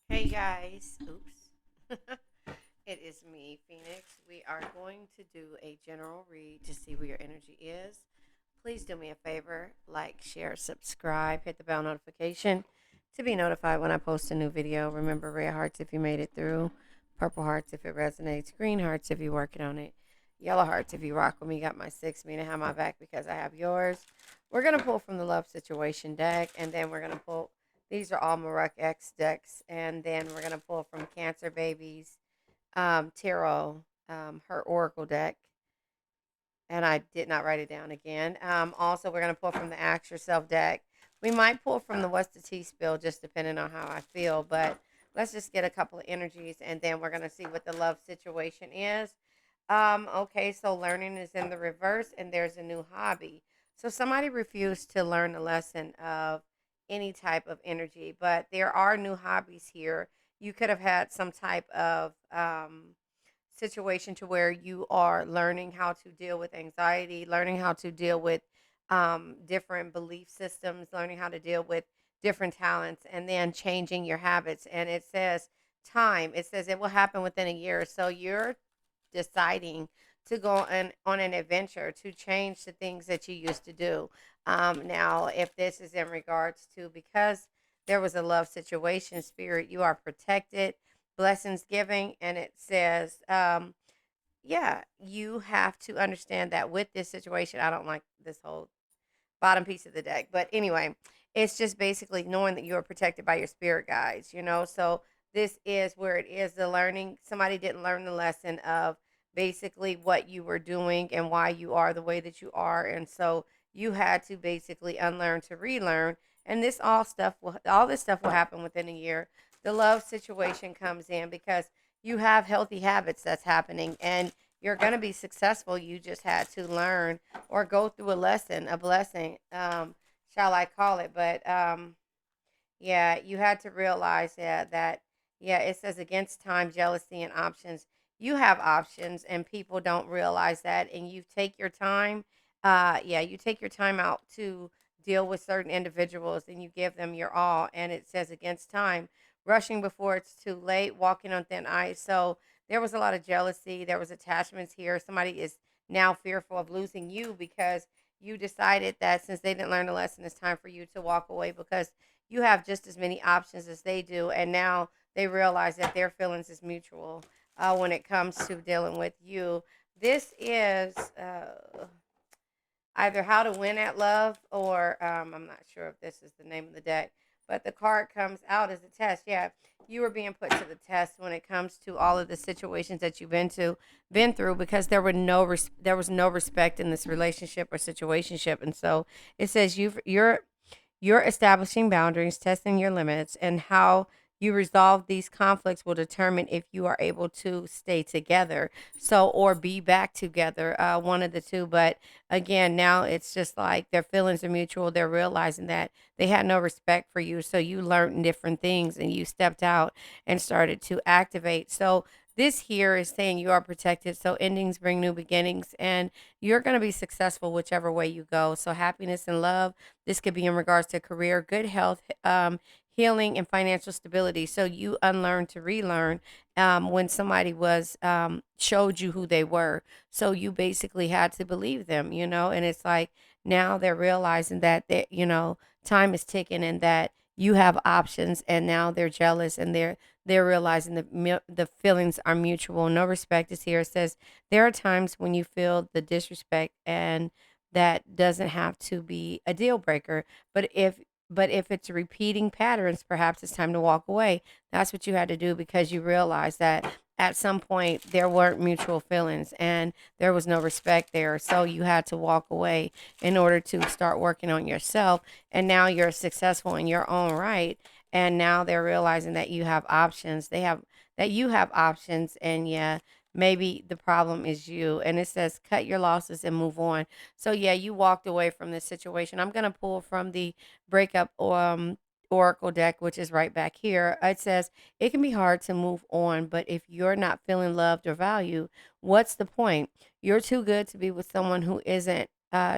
Hey guys, oops. It is me, Phoenix. We are going to do a general read to see where your energy is. Please do me a favor, like, share, subscribe, hit the bell notification to be notified when I post a new video. Remember, red hearts if you made it through, purple hearts if it resonates, green hearts if you're working on it, yellow hearts if you rock with me. Got my six, meaning have my back because I have yours. We're going to pull from the love situation deck, and then we're going to pull. These are all Marek X decks, and then we're going to pull from Cancer Babies, Tarot, her Oracle deck, and I did not write it down again. Also, we're going to pull from the Ask Yourself deck. We might pull from the What's the Tea Spill, just depending on how I feel. But let's just get a couple of energies, and then we're going to see what the love situation is. Okay, so learning is in the reverse, and there's a new hobby. So somebody refused to learn the lesson of any type of energy, but there are new hobbies here. You could have had some type of situation to where you are learning how to deal with anxiety, learning how to deal with different belief systems, learning how to deal with different talents, and then changing your habits. And it says time, it says it will happen within a year. So you're deciding to go on an adventure to change the things that you used to do. Now, if this is in regards to because there was a love situation, spirit, you are protected, blessings giving, and it says, yeah, you have to understand that with this situation, I don't like this whole bottom piece of the deck. But anyway, it's just basically knowing that you are protected by your spirit guides, you know. So this is where it is the learning. Somebody didn't learn the lesson of basically what you were doing and why you are the way that you are. And so you had to basically unlearn to relearn. And all this stuff will happen within a year. The love situation comes in because you have healthy habits that's happening and you're going to be successful. You just had to learn or go through a lesson, a blessing, shall I call it. But yeah, you had to realize that, yeah, it says against time, jealousy, and options. You have options, and people don't realize that. And you take your time. Yeah, you take your time out to deal with certain individuals and you give them your all. And it says against time, rushing before it's too late, walking on thin ice. So there was a lot of jealousy. There was attachments here. Somebody is now fearful of losing you because you decided that since they didn't learn the lesson, it's time for you to walk away because you have just as many options as they do, and now they realize that their feelings is mutual when it comes to dealing with you. This is either how to win at love, or I'm not sure if this is the name of the deck, but the card comes out as a test. Yeah, you were being put to the test when it comes to all of the situations that you've been through, because there was no respect in this relationship or situationship, and so it says you're establishing boundaries, testing your limits, and how you resolve these conflicts will determine if you are able to stay together. So, or be back together, one of the two. But again, now it's just like their feelings are mutual. They're realizing that they had no respect for you. So, you learned different things and you stepped out and started to activate. So, this here is saying you are protected. So, endings bring new beginnings, and you're going to be successful whichever way you go. So, happiness and love, this could be in regards to career, good health, healing, and financial stability. So you unlearn to relearn when somebody was showed you who they were. So you basically had to believe them, you know. And it's like now they're realizing that time is ticking and that you have options. And now they're jealous and they're realizing that the feelings are mutual. No respect is here. It says there are times when you feel the disrespect, and that doesn't have to be a deal breaker. But if it's repeating patterns, perhaps it's time to walk away. That's what you had to do because you realized that at some point there weren't mutual feelings and there was no respect there. So you had to walk away in order to start working on yourself. And now you're successful in your own right. And now they're realizing that you have options. You have options. And yeah, maybe the problem is you. And it says cut your losses and move on. So yeah, you walked away from this situation. I'm going to pull from the breakup oracle deck, which is right back here. It says it can be hard to move on, but if you're not feeling loved or valued, what's the point? You're too good to be with someone who isn't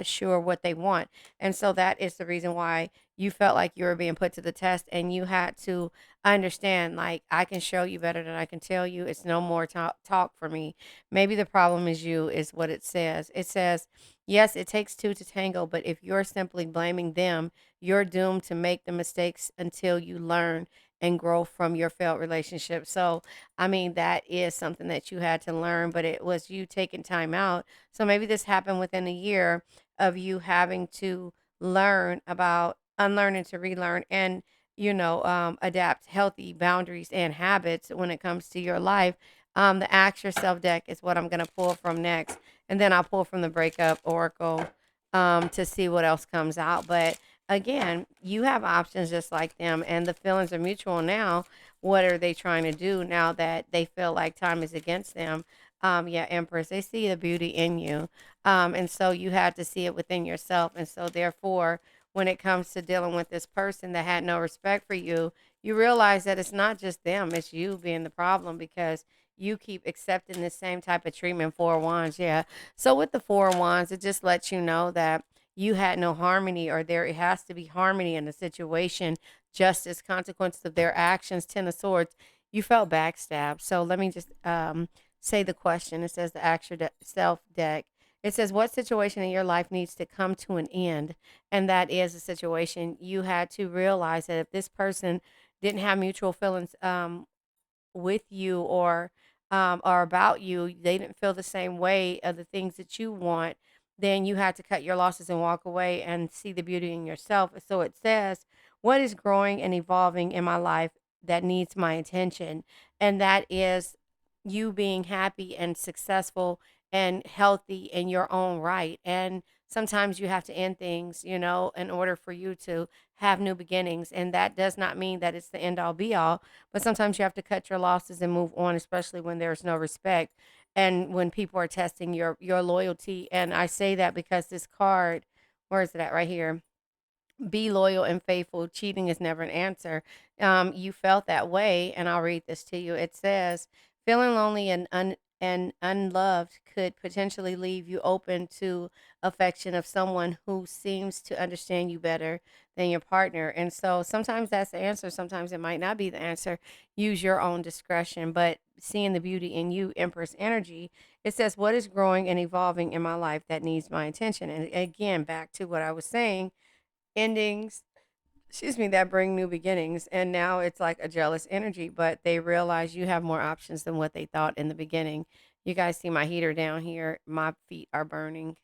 sure what they want. And so that is the reason why you felt like you were being put to the test, and you had to understand, like, I can show you better than I can tell you. It's no more talk for me. Maybe the problem is you, is what it says. It says, yes, it takes two to tango, but if you're simply blaming them, you're doomed to make the mistakes until you learn and grow from your failed relationship. So, I mean, that is something that you had to learn, but it was you taking time out. So maybe this happened within a year of you having to learn about unlearning to relearn, and adapt healthy boundaries and habits when it comes to your life. The Ask Yourself deck is what I'm going to pull from next, and then I'll pull from the Breakup Oracle to see what else comes out. But again, you have options just like them, and the feelings are mutual now. What are they trying to do now that they feel like time is against them? Yeah, Empress, they see the beauty in you. And so you have to see it within yourself. And so, therefore, when it comes to dealing with this person that had no respect for you, you realize that it's not just them, it's you being the problem, because you keep accepting the same type of treatment. Four of Wands, yeah. So with the Four of Wands, it just lets you know that you had no harmony, or there it has to be harmony in the situation, justice, consequences of their actions. Ten of Swords, you felt backstabbed. So let me just say the question. It says the Ask Yourself deck. It says, what situation in your life needs to come to an end? And that is a situation you had to realize that if this person didn't have mutual feelings with you, or about you, they didn't feel the same way of the things that you want, then you had to cut your losses and walk away and see the beauty in yourself. So it says, what is growing and evolving in my life that needs my attention? And that is you being happy and successful and healthy in your own right. And sometimes you have to end things, in order for you to have new beginnings. And that does not mean that it's the end all be all, but sometimes you have to cut your losses and move on, especially when there's no respect and when people are testing your loyalty. And I say that because this card, where is it at? Right here. Be loyal and faithful. Cheating is never an answer. You felt that way, and I'll read this to you. It says, feeling lonely and unloved could potentially leave you open to affection of someone who seems to understand you better than your partner. And so sometimes that's the answer. Sometimes it might not be the answer. Use your own discretion. But seeing the beauty in you, Empress energy, it says, what is growing and evolving in my life that needs my attention? And again, back to what I was saying, endings, excuse me, that bring new beginnings. And now it's like a jealous energy, but they realize you have more options than what they thought in the beginning. You guys see my heater down here, my feet are burning.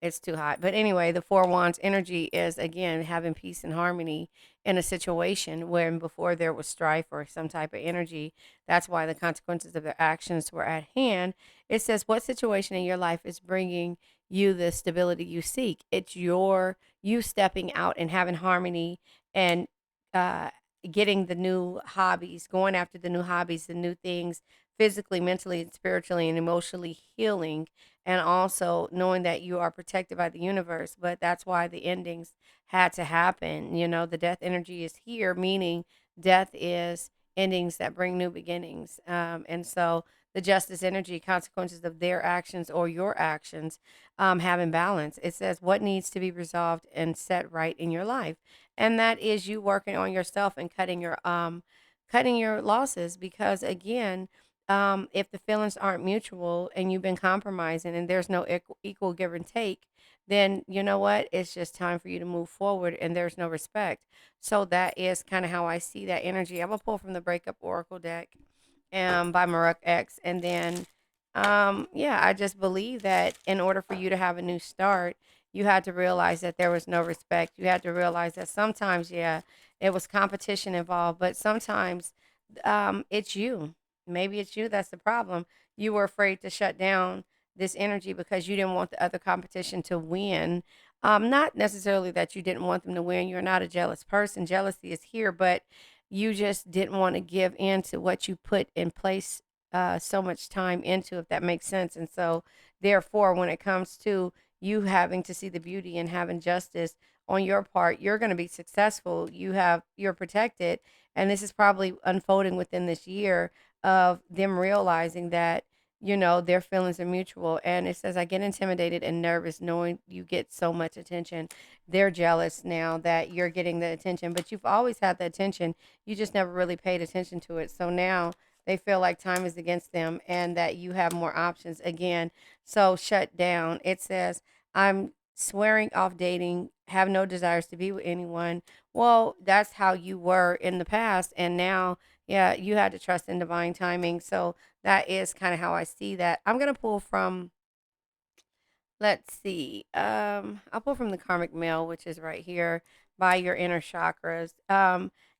It's too hot. But anyway, the Four Wands energy is, again, having peace and harmony in a situation when before there was strife or some type of energy. That's why the consequences of their actions were at hand. It says, what situation in your life is bringing you the stability you seek? It's you stepping out and having harmony, and uh, getting the new hobbies, going after the new hobbies, the new things, physically, mentally, and spiritually, and emotionally healing, and also knowing that you are protected by the universe. But that's why the endings had to happen. The death energy is here, meaning death is endings that bring new beginnings. And so the justice energy, consequences of their actions or your actions, having balance. It says what needs to be resolved and set right in your life, and that is you working on yourself and cutting your losses, because again, if the feelings aren't mutual and you've been compromising and there's no equal give and take, then you know what? It's just time for you to move forward, and there's no respect. So that is kind of how I see that energy. I'm gonna pull from the Breakup Oracle deck, by Maruk X, and then, yeah, I just believe that in order for you to have a new start, you had to realize that there was no respect. You had to realize that sometimes, yeah, it was competition involved, but sometimes, it's you. Maybe it's you that's the problem. You were afraid to shut down this energy because you didn't want the other competition to win. Not necessarily that you didn't want them to win. You're not a jealous person. Jealousy is here, but you just didn't want to give in to what you put in place so much time into, if that makes sense. And so, therefore, when it comes to you having to see the beauty and having justice on your part, you're going to be successful. You're protected, and this is probably unfolding within this year of them realizing that their feelings are mutual. And it says, I get intimidated and nervous knowing you get so much attention. They're jealous now that you're getting the attention, but you've always had the attention. You just never really paid attention to it. So now they feel like time is against them and that you have more options again. So shut down. It says, I'm swearing off dating, have no desires to be with anyone. Well, that's how you were in the past. And now, yeah, you had to trust in divine timing. So that is kind of how I see that. I'm going to pull from, let's see, I'll pull from the karmic male, which is right here by your inner chakras.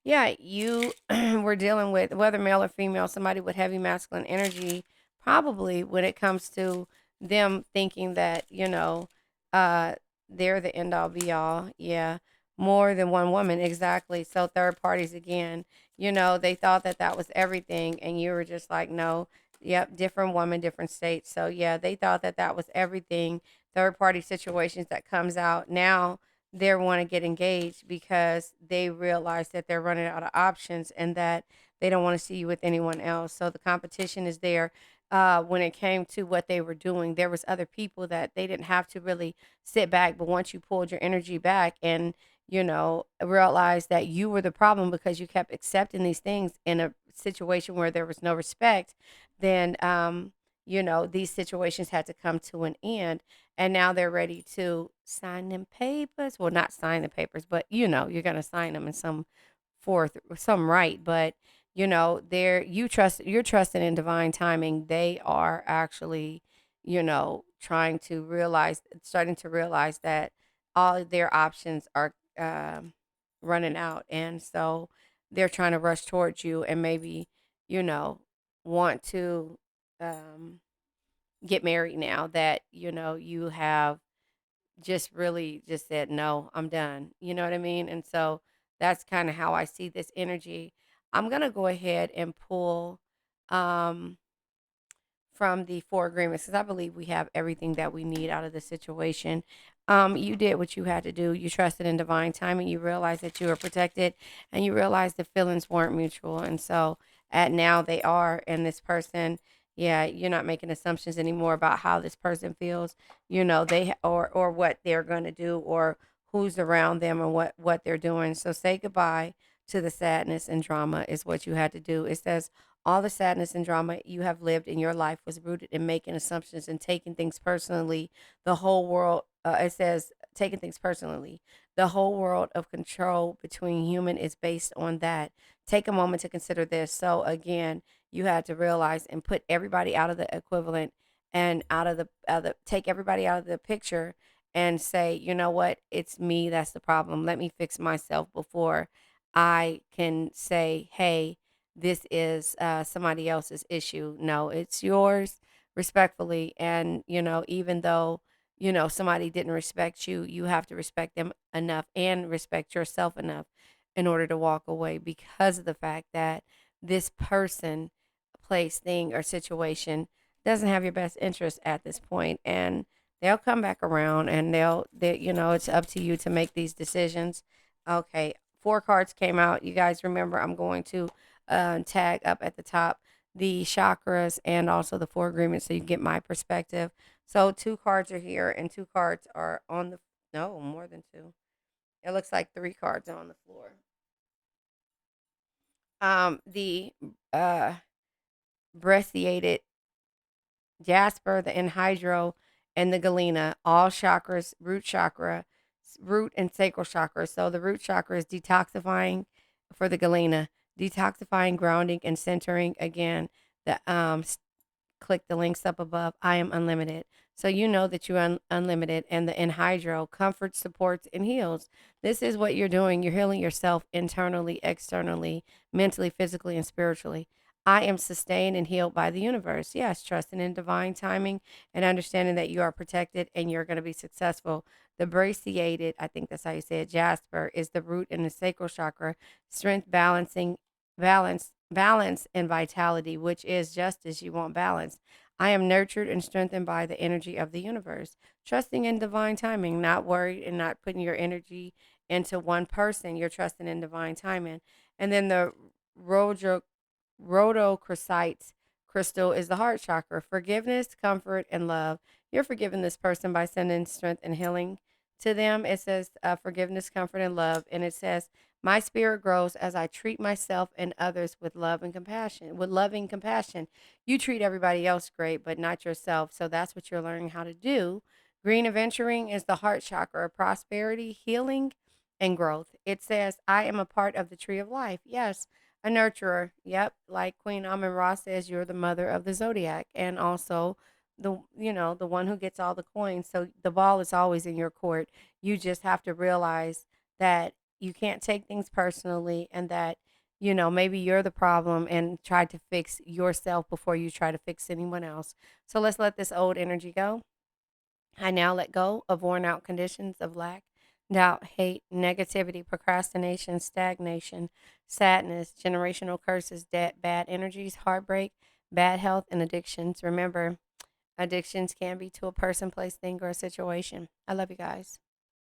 Yeah, you were dealing with, whether male or female, somebody with heavy masculine energy, probably when it comes to them thinking that, uh, they're the end all be all. Yeah, more than one woman, exactly. So third parties again, they thought that that was everything, and you were just like, no. Yep, different woman, different state. So yeah, they thought that that was everything. Third party situations that comes out now, they want to get engaged because they realize that they're running out of options and that they don't want to see you with anyone else. So the competition is there. When it came to what they were doing, there was other people that they didn't have to really sit back, but once you pulled your energy back and realized that you were the problem because you kept accepting these things in a situation where there was no respect, then these situations had to come to an end, and now they're ready to sign them papers. Well, not sign the papers, but you're going to sign them in some forth some right. But they're you're trusting in divine timing. They are actually starting to realize that all of their options are running out, and so they're trying to rush towards you and maybe you know want to um get married now that you have just really just said, no, I'm done. You know what I mean? And so that's kind of how I see this energy. I'm going to go ahead and pull um from the four agreements because I believe we have everything that we need out of the situation. You did what you had to do. You trusted in divine timing. You realized that you were protected, and you realized the feelings weren't mutual. And so, at now they are. And this person, yeah, you're not making assumptions anymore about how this person feels. Or what they're going to do, or who's around them, or what they're doing. So say goodbye to the sadness and drama is what you had to do. It says all the sadness and drama you have lived in your life was rooted in making assumptions and taking things personally. The whole world, it says, taking things personally. The whole world of control between human is based on that. Take a moment to consider this. So, again, you had to realize and put everybody out of the equivalent and take everybody out of the picture and say, you know what? It's me that's the problem. Let me fix myself before I can say, hey, this is somebody else's issue. No, it's yours, respectfully. And, even though, somebody didn't respect you, you have to respect them enough and respect yourself enough in order to walk away because of the fact that this person, place, thing, or situation doesn't have your best interest at this point. And they'll come back around and it's up to you to make these decisions. Okay. Four cards came out. You guys remember, I'm going to tag up at the top the chakras and also the four agreements so you get my perspective. So two cards are here and two cards are on the, no, more than two. It looks like three cards are on the floor. The uh brachiated jasper, the anhydro, and the galena, all chakras, root chakra, root and sacral chakra. So the root chakra is detoxifying for the galena, detoxifying, grounding, and centering. Again, the click the links up above. I am unlimited. So you know that you're unlimited, and the Enhydro comforts, supports, and heals. This is what you're doing. You're healing yourself internally, externally, mentally, physically, and spiritually. I am sustained and healed by the universe. Yes, trusting in divine timing and understanding that you are protected and you're going to be successful. The brachiated, I think that's how you say it, Jasper, is the root and the sacral chakra, strength, balance, and vitality, which is just as you want balance. I am nurtured and strengthened by the energy of the universe, trusting in divine timing, not worried and not putting your energy into one person. You're trusting in divine timing. And then the rhodochrosite crystal is the heart chakra. Forgiveness, comfort, and love. You're forgiving this person by sending strength and healing to them. It says forgiveness, comfort, and love. And it says, my spirit grows as I treat myself and others with love and compassion, with loving compassion. You treat everybody else great, but not yourself. So that's what you're learning how to do. Green aventuring is the heart chakra, prosperity, healing, and growth. It says, I am a part of the tree of life. Yes, a nurturer. Yep, like Queen Amun Ra says, you're the mother of the Zodiac, and also the one who gets all the coins. So the ball is always in your court. You just have to realize that you can't take things personally, and that maybe you're the problem, and try to fix yourself before you try to fix anyone else. So let's let this old energy go. I now let go of worn out conditions of lack, doubt, hate, negativity, procrastination, stagnation, sadness, generational curses, debt, bad energies, heartbreak, bad health, and addictions. Remember, addictions can be to a person, place, thing, or a situation. I love you guys.